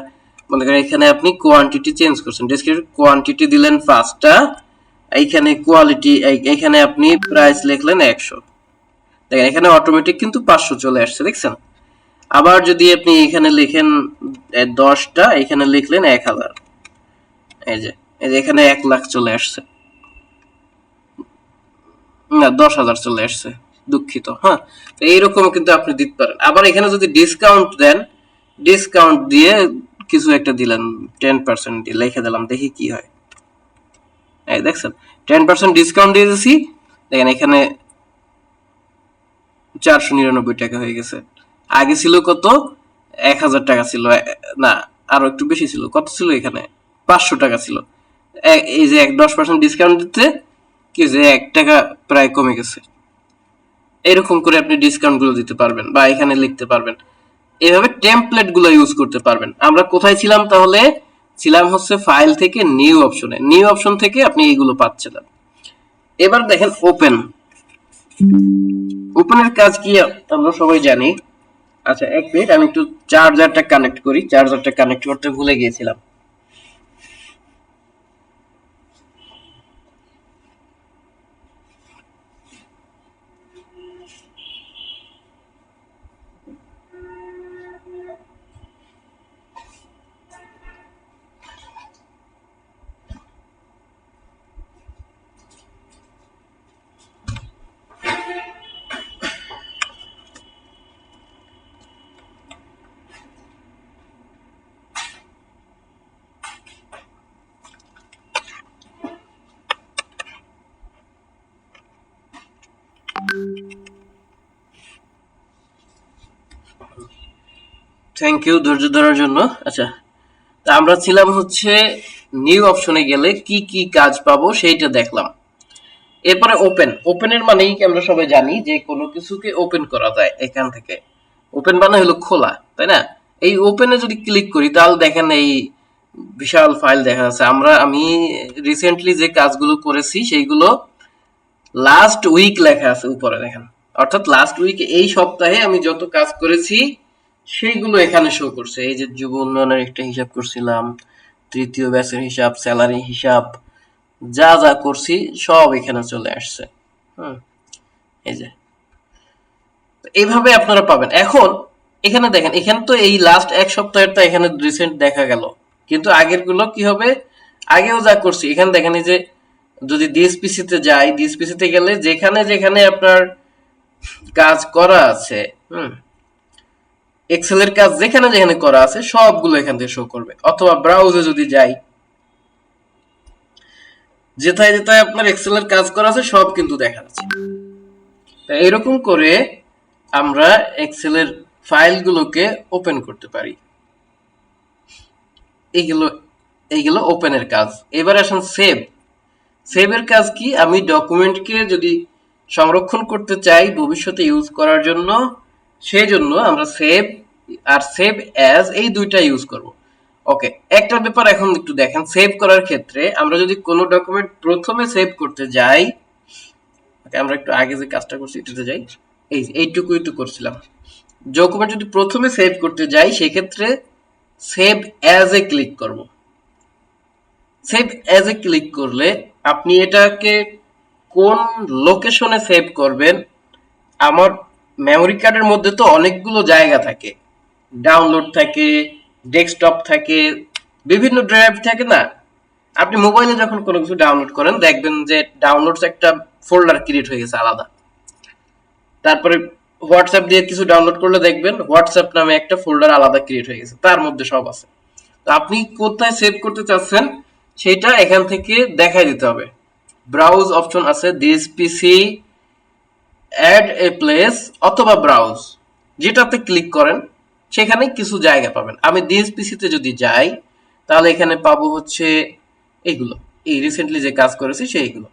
মনে করেন এখানে আপনি কোয়ান্টিটি চেঞ্জ করছেন, ডেসক্রিপশন কোয়ান্টিটি দিলেন 5টা, এইখানে কোয়ালিটি, এখানে আপনি প্রাইস লিখলেন 100। দেখেন এখানে অটোমেটিক কিন্তু 500 চলে আসছে, দেখছেন। আবার যদি আপনি এখানে লিখেন 10টা, এখানে লিখলেন 1000, এই যে এখানে 1 লাখ চলে আসছে, না 10,000 চলে আসছে, দুঃখিত। হ্যাঁ, এইরকম কিন্তু আপনি দিতে পারেন। আবার এখানে যদি ডিসকাউন্ট দেন, ডিসকাউন্ট দিয়ে কিছু একটা দিলেন, 10% দিয়ে লিখে দিলাম, দেখি কি হয়। এই দেখছেন 10% ডিসকাউন্ট দিয়ে দিয়েছি, দেখেন এখানে 499 টাকা হয়ে গেছে। আগে ছিল কত, 1000 টাকা ছিল, না আরো একটু বেশি ছিল। কত ছিল এখানে, 500 টাকা ছিল। এই যে 10% ডিসকাউন্ট দিতে কি যে 1 টাকা প্রায় কমে গেছে। এরকম করে আপনি ডিসকাউন্ট গুলো দিতে পারবেন বা এখানে লিখতে পারবেন। এভাবে টেমপ্লেট গুলো ইউজ করতে পারবেন। আমরা কোথায় ছিলাম তাহলে? ছিলাম হচ্ছে ফাইল থেকে নিউ অপশনে। নিউ অপশন থেকে আপনি এইগুলো পাচ্ছিলেন। এবার দেখেন ওপেন। ওপেনের কাজ কি আমরা সবাই জানি। আচ্ছা এক মিনিট, আমি একটু চার্জারটা কানেক্ট করি, চার্জারটা কানেক্ট করতে ভুলে গিয়েছিলাম। থ্যাংক ইউ ধৈর্য ধরার জন্য। আচ্ছা, তা আমরা ছিলাম হচ্ছে নিউ অপশনে গেলে কি কি কাজ পাবো সেইটা দেখলাম। এরপরে ওপেনের মানেই কি আমরা সবাই জানি যে কোনো কিছুকে ওপেন করা যায় এখান থেকে। ওপেন মানে হলো খোলা, তাই না? এই ওপেনে যদি ক্লিক করি তাহলে দেখেন এই বিশাল ফাইল দেখা যাচ্ছে। আমি রিসেন্টলি যে কাজগুলো করেছি সেইগুলো লাস্ট উইক লেখা আছে উপরে দেখেন। অর্থাৎ লাস্ট উইকে এই সপ্তাহে আমি যত কাজ করেছি সেইগুলো এখানে শো করছে। এই যে যুব উন্নয়নের একটা হিসাব করছিলাম, তৃতীয় ব্যাচের হিসাব, স্যালারি হিসাব, যা যা করছি সব এখানে চলে আসছে। হুম, এই যে এইভাবে আপনারা পাবেন। এখন এখানে দেখেন, এখানে তো এই লাস্ট এক সপ্তাহেরটা এখানে রিসেন্ট দেখা গেল, কিন্তু আগের গুলো কি হবে, আগেও যা করছি এখানে দেখেন। এই যে যদি ডিএসপিসি তে যাই, ডিএসপিসি তে গেলে যেখানে যেখানে আপনার কাজ করা আছে, এক্সেল এর কাজ যেখানে যেখানে করা আছে সবগুলো এখান থেকে শো করবে। অথবা ব্রাউজে যদি যাই, যেথায় যেথায় আপনার এক্সেল এর কাজ করা আছে সব কিন্তু দেখা যাচ্ছে। এরকম করে আমরা এক্সেল এর ফাইলগুলোকে ওপেন করতে পারি। এইগুলো ওপেনের কাজ। এবার আসেন সেভের কাজ কি? আমি ডকুমেন্টকে যদি সংরক্ষণ করতে চাই ভবিষ্যতে ইউজ করার জন্য, সেই জন্য আমরা সেভ আর সেভ অ্যাজ এই দুইটা ইউজ করব। ওকে, একটা ব্যাপার এখন একটু দেখেন। সেভ করার ক্ষেত্রে আমরা যদি কোনো ডকুমেন্ট প্রথমে সেভ করতে যাই, আমরা একটু আগে যে কাজটা করছি এটাতে যাই, এইটুকুই তো করছিলাম। ডকুমেন্ট যদি প্রথমে সেভ করতে যাই সেক্ষেত্রে সেভ অ্যাজ এ ক্লিক করব। সেভ অ্যাজ এ ক্লিক করলে আপনি এটাকে কোন লোকেশনে সেভ করবেন, আমার মেমোরি কার্ডের মধ্যে তো অনেকগুলো জায়গা থাকে, ডাউনলোড থাকে, ডেস্কটপ থাকে, বিভিন্ন ড্রাইভ থাকে না? আপনি মোবাইলে যখন কোনো কিছু ডাউনলোড করেন দেখবেন যে ডাউনলোডস একটা ফোল্ডার ক্রিয়েট হয়ে গেছে আলাদা। তারপরে হোয়াটসঅ্যাপ দিয়ে কিছু ডাউনলোড করলে দেখবেন হোয়াটসঅ্যাপ নামে একটা ফোল্ডার আলাদা ক্রিয়েট হয়ে গেছে, তার মধ্যে সব আছে। তো আপনি কোথায় সেভ করতে চাচ্ছেন সেটা এখান থেকে দেখাই দিতে হবে। ব্রাউজ অপশন আছে, this PC, add a place অথবা ব্রাউজ, যেটাতে ক্লিক করেন সেখানে কিছু জায়গা পাবেন। আমি দিস পিসিতে যদি যাই তাহলে এখানে পাবো হচ্ছে এইগুলো, এই রিসেন্টলি যে কাজ করেছি সেইগুলো।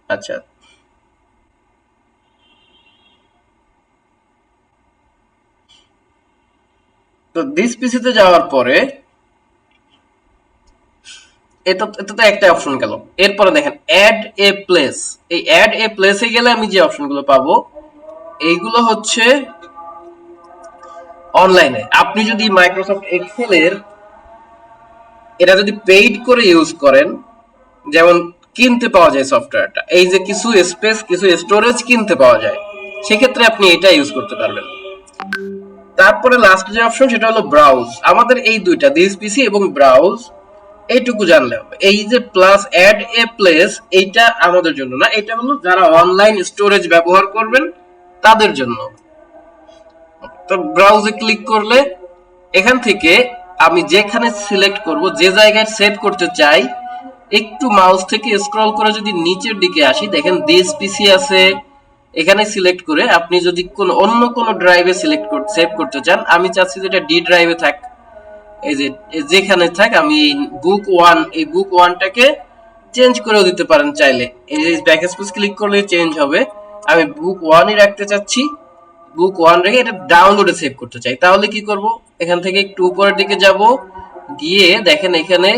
আচ্ছা, তো দিস পিসিতে যাওয়ার পরে এটা তো একটা অপশন গেল। এরপরে দেখেন অ্যাড এ প্লেস। এই অ্যাড এ প্লেসে গেলে আমি যে অপশনগুলো পাবো এইগুলো হচ্ছে অনলাইনে। আপনি যদি মাইক্রোসফট এক্সেল এর এটা যদি পেইড করে ইউজ করেন, যেমন কিনতে পাওয়া যায় সফটওয়্যারটা, এই যে কিছু স্পেস, কিছু স্টোরেজ কিনতে পাওয়া যায়, সেক্ষেত্রে আপনি এটা ইউজ করতে পারবেন। তারপরে লাস্ট যে অপশন সেটা হলো ব্রাউজ। আমাদের এই দুইটা, দিস পিসি এবং ব্রাউজ, এইটুকু জানলে হবে। এই যে প্লাস অ্যাড এ প্লেস, এইটা আমাদের জন্য না, এটা হলো যারা অনলাইন স্টোরেজ ব্যবহার করবেন তাদের জন্য। তো ব্রাউজে ক্লিক করলে এখান থেকে আমি যেখানে সিলেক্ট করব, যে জায়গায় সেভ করতে চাই, একটু মাউস থেকে স্ক্রল করে যদি নিচের দিকে আসি দেখেন দিস পিসি আছে, এখানে সিলেক্ট করে আপনি যদি অন্য কোনো ড্রাইভে সেভ করতে চান, আমি চাচ্ছি যেটা ডি ড্রাইভে থাক, এই যে যেখানে থাক, আমি এই বুক ওয়ানটাকে চেঞ্জ করেও দিতে পারেন চাইলে। এই যে ব্যাক স্পেস ক্লিক করলে চেঞ্জ হবে। আমি বুক ওয়ানই রাখতে চাচ্ছি, বুক ওয়ান রেখে এটা ডাউনলোডে সেভ করতে চাই, তাহলে কি করব, এখান থেকে একটু উপরের দিকে যাব, গিয়ে দেখেন এখানে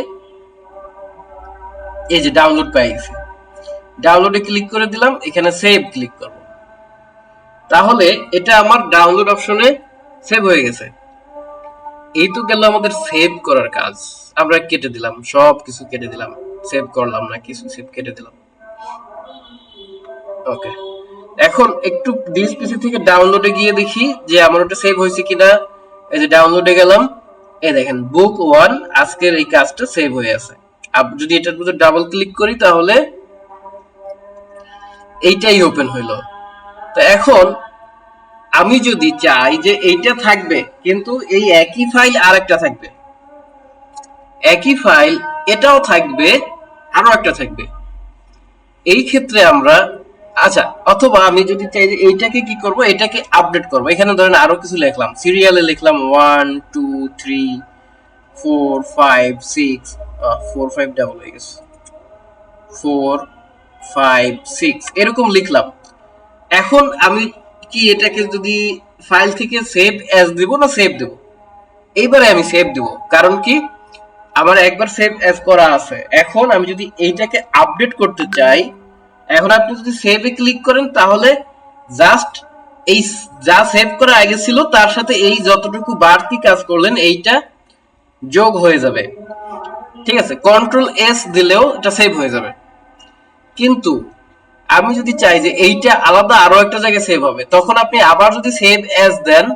এই যে ডাউনলোড পেয়ে গেছি, ডাউনলোডে ক্লিক করে দিলাম, এখানে সেভ ক্লিক করব, তাহলে এটা আমার ডাউনলোড অপশনে সেভ হয়ে গেছে। এই তো গেল আমাদের সেভ করার কাজ। আমরা কেটে দিলাম, সব কিছু কেটে দিলাম, সেভ করলাম না কিছু, সেভ কেটে দিলাম। ওকে, এখন একটু দিস পিসি থেকে ডাউনলোডে গিয়ে দেখি যে আমার ওটা সেভ হয়েছে কিনা। এই যে ডাউনলোডে গেলাম, এই দেখেন বুক ওয়ান, আজকের এই কাজটা সেভ হয়ে আছে। যদি এটার মধ্যে ডাবল ক্লিক করি তাহলে এইটাই ওপেন হইলো। তো এখন আমি যদি চাই যে এইটা থাকবে কিন্তু এই একই ফাইল আরেকটা থাকবে, একই ফাইল এটাও থাকবে, আরো একটা থাকবে, এই ক্ষেত্রে আমরা আচ্ছা, অথবা আমি যদি চাই যে এইটাকে কি করব, এটাকে আপডেট করব। এখানে ধরেন আরো কিছু লিখলাম, সিরিয়ালে লিখলাম 1 2 3 4 5 6, 4 5 ডাবল হয়ে গেছে, 4 5 6 এরকম লিখলাম। এখন আমি কি এটাকে যদি ফাইল থেকে সেভ অ্যাজ দেব না সেভ দেব? এইবারে আমি সেভ দেব, কারণ কি আমার একবার সেভ অ্যাজ করা আছে। এখন আমি যদি এইটাকে আপডেট করতে চাই, এখন আপনি যদি সেভে ক্লিক করেন তাহলে জাস্ট এই যা সেভ করা আগে ছিল তার সাথে এই যতটুকু বাড়তি কাজ করলেন এইটা যোগ হয়ে যাবে। ঠিক আছে, কন্ট্রোল এস দিলেও এটা সেভ হয়ে যাবে। কিন্তু আমি যদি চাই যে এইটা আলাদা আরো একটা জায়গায় সেভ হবে, তখন আপনি আবার যদি সেভ অ্যাজ দেন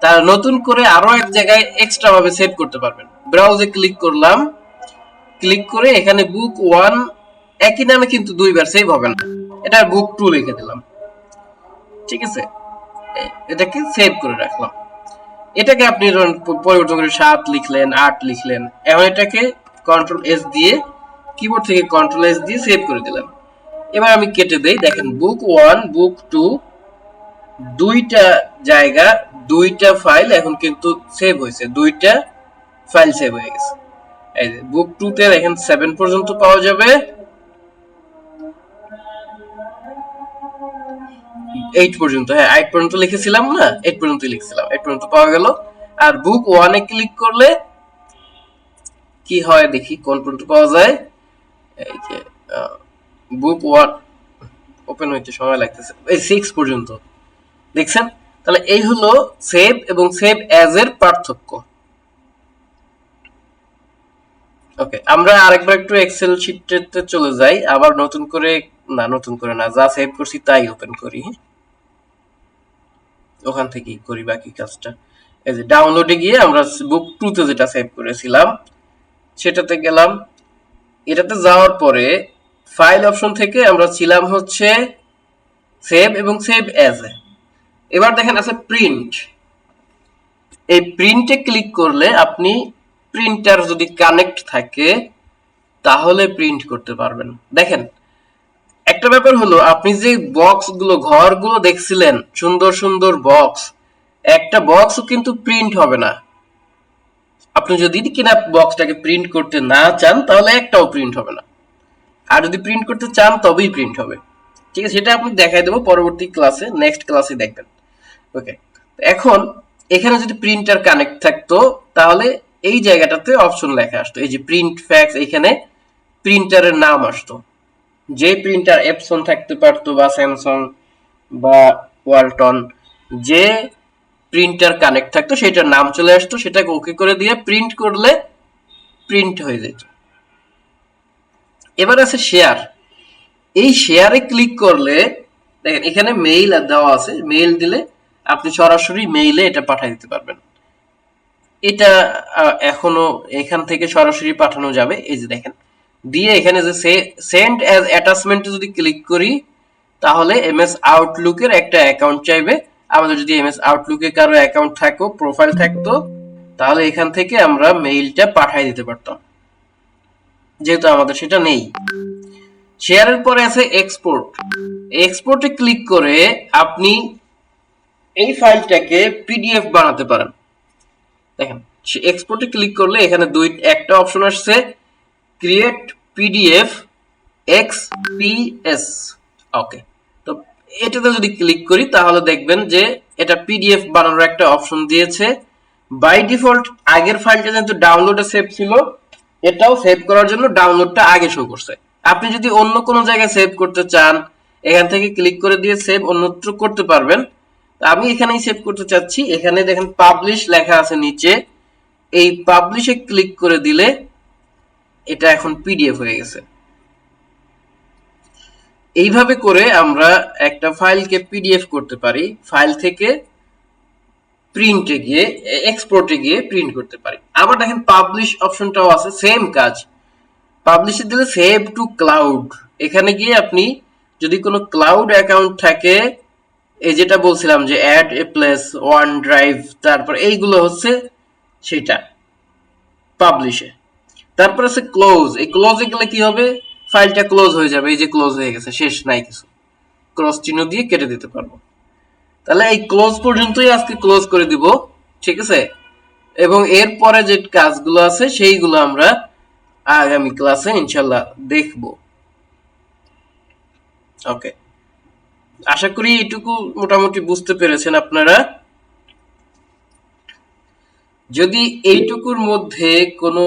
তার নতুন করে আরো এক জায়গায় এক্সট্রা ভাবে সেভ করতে পারবেন। ব্রাউজে ক্লিক করলাম, ক্লিক করে এখানে বুক 1 একই নামে কিন্তু দুইবার সেভ হবে না, এটা বুক 2 লিখে দিলাম। ঠিক আছে, এটাকে সেভ করে রাখলাম। এটাকে আপনি পরিবর্তন করে 7 লিখলেন, 8 লিখলেন, এখন এটাকে কন্ট্রোল এস দিয়ে, কিবোর্ড থেকে কন্ট্রোল এস দিয়ে সেভ করে দিলাম। এবার আমি কেটে দেই, দেখেন বুক 1 বুক 2 দুইটা জায়গা দুইটা ফাইল এখন কিন্তু সেভ হয়েছে, দুইটা ফাইল সেভ হয়ে গেছে। এই যে বুক 2 তে দেখেন 7 পর্যন্ত পাওয়া যাবে, 8 পর্যন্ত, হ্যাঁ 8 পর্যন্ত লিখেছিলাম না, 8 পর্যন্ত লিখছিলাম, 8 পর্যন্ত পাওয়া গেল। আর বুক 1 এ ক্লিক করলে কি হয় দেখি কোন পর্যন্ত পাওয়া যায়। এই যে বুক 1 ওপেন হইতে সময় লাগতেছে, এই 6 পর্যন্ত দেখছেন। তাহলে এই হলো সেভ এবং সেভ অ্যাজ এর পার্থক্য। ওকে, আমরা আরেকবার একটু এক্সেল শিটে চলে যাই, আবার নতুন করে না, যা সেভ করছি তাই ওপেন করি, ওখান থেকেই করি বাকি কাজটা। এই যে ডাউনলোডে গিয়ে আমরা বুক 2 তে যেটা সেভ করেছিলাম সেটাতে গেলাম। এটাতে যাওয়ার পরে ফাইল অপশন থেকে আমরা ছিলাম হচ্ছে সেভ এবং সেভ অ্যাজ এ। এবার দেখেন আছে প্রিন্ট। এই প্রিন্টে ক্লিক করলে আপনি প্রিন্টার যদি কানেক্ট থাকে তাহলে প্রিন্ট করতে পারবেন। দেখেন একটা ব্যাপার হলো, আপনি যে বক্স গুলো ঘরগুলো দেখছিলেন সুন্দর সুন্দর বক্স, একটা বক্সও কিন্তু প্রিন্ট হবে না। আপনি যদি কিনা বক্সটাকে প্রিন্ট করতে না চান তাহলে একটাও প্রিন্ট হবে না, আর যদি প্রিন্ট করতে চান তবেই প্রিন্ট হবে। ঠিক আছে, সেটা আপনি দেখাই দেবো পরবর্তী ক্লাসে, নেক্সট ক্লাসে দেখবেন। ওকে, এখন এখানে যদি প্রিন্টার কানেক্ট থাকতো তাহলে এই জায়গাটাতে অপশন লেখা আসতো, এই যে প্রিন্ট ফ্যাক্স, এখানে প্রিন্টারের নাম আসতো। যে প্রিন্টার এপসন থাকতে পারতো বা স্যামসাং বা ওয়ালটন, যে প্রিন্টার কানেক্ট থাকতো সেটার নাম চলে আসতো, সেটাকে ওকে করে দিয়ে প্রিন্ট করলে প্রিন্ট হয়ে যেত। এবার আছে শেয়ার। এই শেয়ারে ক্লিক করলে দেখেন এখানে মেইল দেওয়া আছে, মেইল দিলে আপনি সরাসরি মেইলে এটা পাঠিয়ে দিতে পারবেন। এটা এখনো এখান থেকে সরাসরি পাঠানো যাবে। এই যে দেখেন দিয়ে এখানে যে সেন্ড অ্যাজ অ্যাটাচমেন্টে যদি ক্লিক করি তাহলে এমএস আউটলুকের একটা অ্যাকাউন্ট চাইবে। আমাদের যদি এমএস আউটলুকে কারো অ্যাকাউন্ট থাকো, প্রোফাইল থাকতো, তাহলে এখান থেকে আমরা মেইলটা পাঠিয়ে দিতে পারতাম, যেহেতু আমাদের সেটা নেই। শেয়ারের পরে আছে এক্সপোর্ট। এক্সপোর্টে ক্লিক করে আপনি এই ফাইলটাকে পিডিএফ বানাতে পারেন। দেখেন এক্সপোর্টে ক্লিক করলে এখানে একটা অপশন আসছে ক্রিয়েট পিডিএফ এক্সপিএস। ওকে, তো এটাতে যদি ক্লিক করি তাহলে দেখবেন যে এটা পিডিএফ বানানোর একটা অপশন দিয়েছে। বাই ডিফল্ট আগের ফাইলটা যেহেতু ডাউনলোডে সেভ ছিল, এটাও সেভ করার জন্য ডাউনলোডটা আগে শো করছে। আপনি যদি অন্য কোনো জায়গায় সেভ করতে চান এখান থেকে ক্লিক করে দিয়ে সেভ অন্যত্র করতে পারবেন। আমি এখানেই সেভ করতে চাচ্ছি, এখানে দেখেন পাবলিশ লেখা আছে নিচে, এই পাবলিশে ক্লিক করে দিলে এটা এখন পিডিএফ হয়ে গেছে। এইভাবে করে আমরা একটা ফাইলকে পিডিএফ করতে পারি, ফাইল থেকে প্রিন্টে গিয়ে এক্সপোর্টে গিয়ে প্রিন্ট করতে পারি। আবার দেখেন পাবলিশ অপশনটাও আছে, সেম কাজ। পাবলিশে দিলে সেভ টু ক্লাউড, এখানে গিয়ে আপনি যদি কোনো ক্লাউড অ্যাকাউন্ট থাকে, এই যেটা বলছিলাম যে add a place, OneDrive, তারপর এইগুলো হচ্ছে সেটা পাবলিশে। তারপর আছে ক্লোজ, এই ক্লোজে গেলে কি হবে, ফাইলটা ক্লোজ হয়ে যাবে, এই যে ক্লোজ হয়ে গেছে, শেষ নাই কিছু। ক্রস চিহ্ন দিয়ে কেটে দিতে পারবো। তাহলে এই ক্লোজ পর্যন্তই আজকে ক্লোজ করে দিব, ঠিক আছে? এবং এরপরে যে কাজগুলো আছে সেইগুলো আমরা আগামী ক্লাসে ইনশাল্লাহ দেখব। ওকে, আশা করি এটুকু মোটামুটি বুঝতে পেরেছেন আপনারা। যদি এইটুকুর মধ্যে কোনো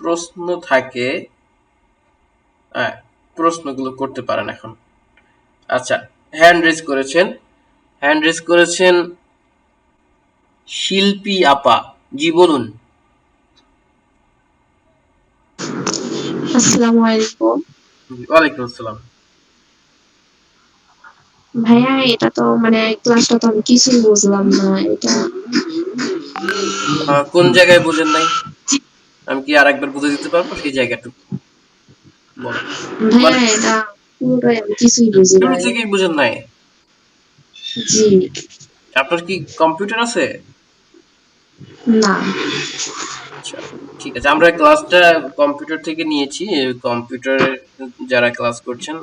প্রশ্ন থাকে, প্রশ্নগুলো করতে পারেন এখন। আচ্ছা, হ্যান্ড রেজ করেছেন শিল্পী আপা, জি বলুন। আসসালামু আলাইকুম। ওয়ালাইকুম আসসালাম। ভাইয়া এটা তো মানে ক্লাসটা তো আমি কিছুই বুঝলাম না এটা। কোন জায়গায় বোঝেন নাই? আমি কি আরেকবার বুঝে দিতে পারবো সেই জায়গাটুকু বলেন। ভাইয়া মানে এটা পুরোটাই আমি কিছুই বুঝি শুরু নাই। থেকেই বুঝেন নাই? জি। আপনার কি কম্পিউটার আছে? না। আচ্ছা, ঠিক আছে, আমরা ক্লাসটা কম্পিউটার থেকে নিয়েছি। কম্পিউটারে যারা ক্লাস করছেন,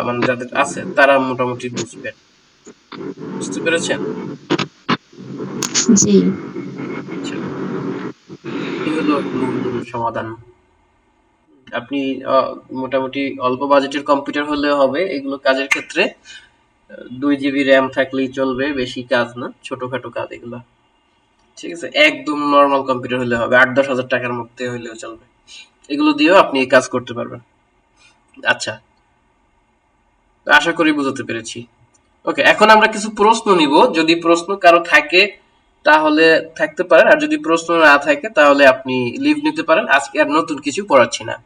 মানে যাদের আছে তারা মোটামুটি বুঝবেন। বুঝতে পেরেছেন? জি। আচ্ছা, এই হলো মূল সমাধান। আপনি মোটামুটি অল্প বাজেটের কম্পিউটার হলেও হবে এগুলো কাজের ক্ষেত্রে। 2 জিবি র্যাম থাকলেই চলবে, বেশি কাজ না, ছোটখাটো কাজ এগুলো, ঠিক আছে? একদম নর্মাল কম্পিউটার হলে হবে, 8-10 হাজার টাকার মধ্যে হলেও চলবে। এগুলো দিয়েও আপনি এই কাজ করতে পারবেন। আচ্ছা, আশা করি বুঝতে পেরেছি। ওকে, এখন আমরা কিছু প্রশ্ন নিব। যদি প্রশ্ন কারো থাকে তাহলে থাকতে পারেন, আর যদি প্রশ্ন না থাকে তাহলে আপনি লিভ নিতে পারেন। আজকে আর নতুন কিছু পড়াচ্ছি না।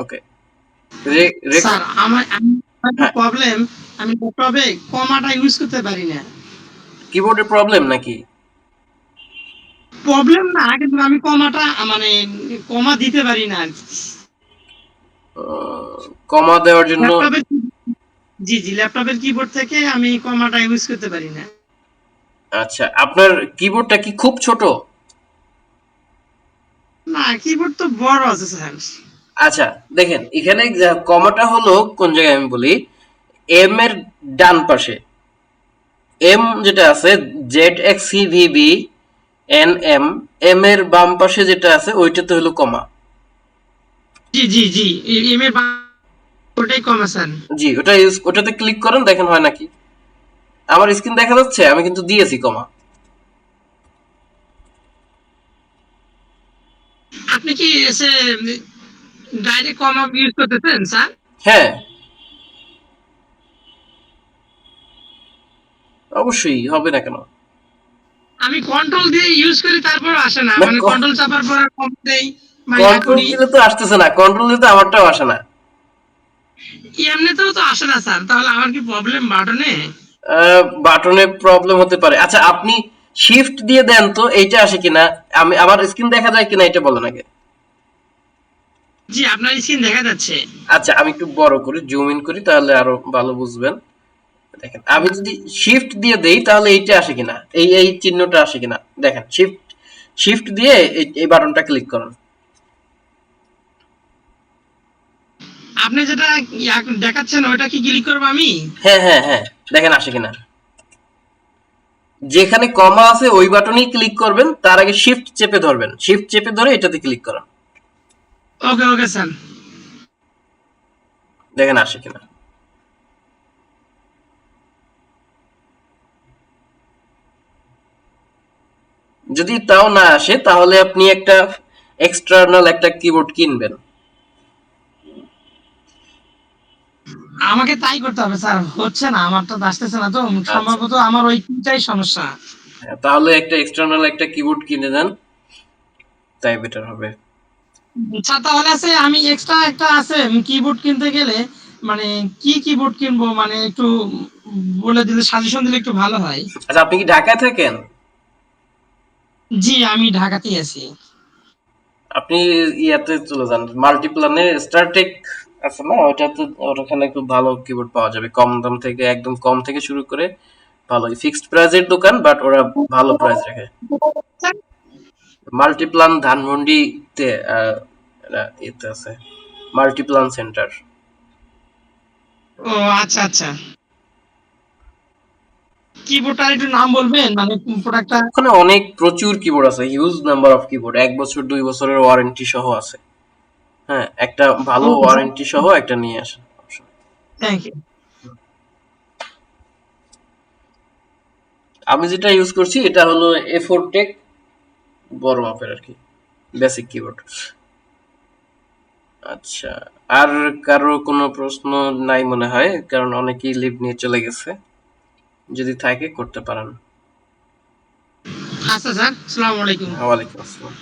ওকে, স্যার আমার হ্যাঁ, প্রবলেম, আমি ল্যাপটপে কমাটা ইউজ করতে পারি না। কিবোর্ডের প্রবলেম নাকি? প্রবলেম না, কিন্তু আমি কমাটা মানে কমা দিতে পারি না আর কি। কমা দেওয়ার জন্য? ল্যাপটপের, জি জি, ল্যাপটপের কিবোর্ড থেকে আমি কমাটা ইউজ করতে পারি না। আচ্ছা, আপনার কিবোর্ডটা কি খুব ছোট? না, কিবোর্ড তো বড় আছে স্যার। আচ্ছা, দেখেন এখানে কমাটা হলো কোন জায়গায় আমি বলি, এম এর ডান পাশে। এম যেটা আছে, Z X C V B N M, M এর বাম পাশে যেটা আছে ওইটাতে হলো কমা। জি জি জি, এম এর ওটাই কমা স্যার। জি, ওটাতে ক্লিক করেন, দেখেন হয় নাকি। আমার স্ক্রিন দেখা যাচ্ছে, আমি কিন্তু দিয়েছি কমা। আপনি কি এসে ডাইরেক্ট কমা ইউজ করতেছেন স্যার? হ্যাঁ, অবশ্যই হবে না কেন। আমি কন্ট্রোল দিয়ে ইউজ করি, তারপর আসে না, না, মানে কন্ট্রোল চাপার পর কম দেই বা ইয়া কন্ট্রোল করি, দিলে তো আসতেছে না, কন্ট্রোল দিলে তো আমারটাও আসে না। এমনিতেও তো আসে না স্যার, তাহলে আমার কি প্রবলেম বাটনে? বাটনে প্রবলেম হতে পারে। আচ্ছা, আপনি শিফট দিয়ে দেন তো এইটা আসে কিনা। আমি আমার স্ক্রিন দেখা যায় কিনা এটা বলেন আগে। জি, আপনার স্ক্রিন দেখা যাচ্ছে। আচ্ছা, আমি একটু বড় করি, জুম ইন করি, তাহলে আরো ভালো বুঝবেন। দেখেন, আমি যদি শিফট দিয়ে দেই তাহলে এইটা আসে কিনা, এই চিহ্নটা আসে কিনা। দেখেন, শিফট শিফট দিয়ে এই বাটনটা ক্লিক করুন। আপনি যেটা দেখাচ্ছেন ওইটা কি ক্লিক করবো আমি? হ্যাঁ হ্যাঁ হ্যাঁ, দেখেন আসে কিনা। যেখানে কমা আছে ওই বাটনেই ক্লিক করবেন, তার আগে শিফট চেপে ধরবেন, শিফট চেপে ধরে এটাতে ক্লিক করুন। ওকে ওকে স্যার। দেখেন আসে কিনা। যদি তাও না আসে তাহলে আপনি একটা এক্সটার্নাল একটা কিবোর্ড কিনবেন। আমাকে তাই করতে হবে স্যার, হচ্ছে না, আমার তো আসতেছে না তো, আচ্ছা, সম্ভবত আমার ওইটাই সমস্যা। হ্যাঁ, তাহলে একটা এক্সটার্নাল একটা কিবোর্ড কিনে নেন, তাই বেটার হবে। আচ্ছা, তাহলে আছে আমি এক্সট্রা একটা আছে কিবোর্ড কিনতে গেলে, মানে কি কিবোর্ড কিনবো, মানে একটু বলে দিলে, সাজেশন দিলে একটু ভালো হয়। আচ্ছা, আপনি কি ঢাকায় থাকেন? জি, আমি ঢাকাতেই আছি। আপনি ইয়াতে চলে যান, মাল্টিপ্লানে স্টারটেক আছে না, ওইটাতে, ওখানে খুব ভালো কিবোর্ড পাওয়া যাবে, কম দাম থেকে, একদম কম থেকে শুরু করে ভালো ফিক্সড প্রাইজের দোকান, বাট ওরা ভালো প্রাইস রাখে। মাল্টিপ্লান ধানমন্ডিতে, এতে আছে মাল্টিপ্লান সেন্টার। ও আচ্ছা আচ্ছা, কিবোর্ডটার একটু নাম বলবেন, মানে প্রোডাক্টটা? ওখানে অনেক প্রচুর কিবোর্ড আছে, হিউজ নাম্বার অফ কিবোর্ড, 1 বছর 2 বছরের ওয়ারেন্টি সহ আছে। হ্যাঁ, একটা ও ভালো ওয়ারেন্টি সহ একটা নিয়ে আসেন। Thank you. আমি যেটা ইউজ করছি এটা হলো A4 টেক, বড় মাপের আর কি, বেসিক কিবোর্ড। আচ্ছা, আর কারো কোনো প্রশ্ন নাই মনে হয়, কারণ অনেকেই লিভ নিয়ে চলে গেছে। যদি থাকে করতে পারেন। আচ্ছা স্যার, আসসালামু আলাইকুম। ওয়ালাইকুম আসসালাম।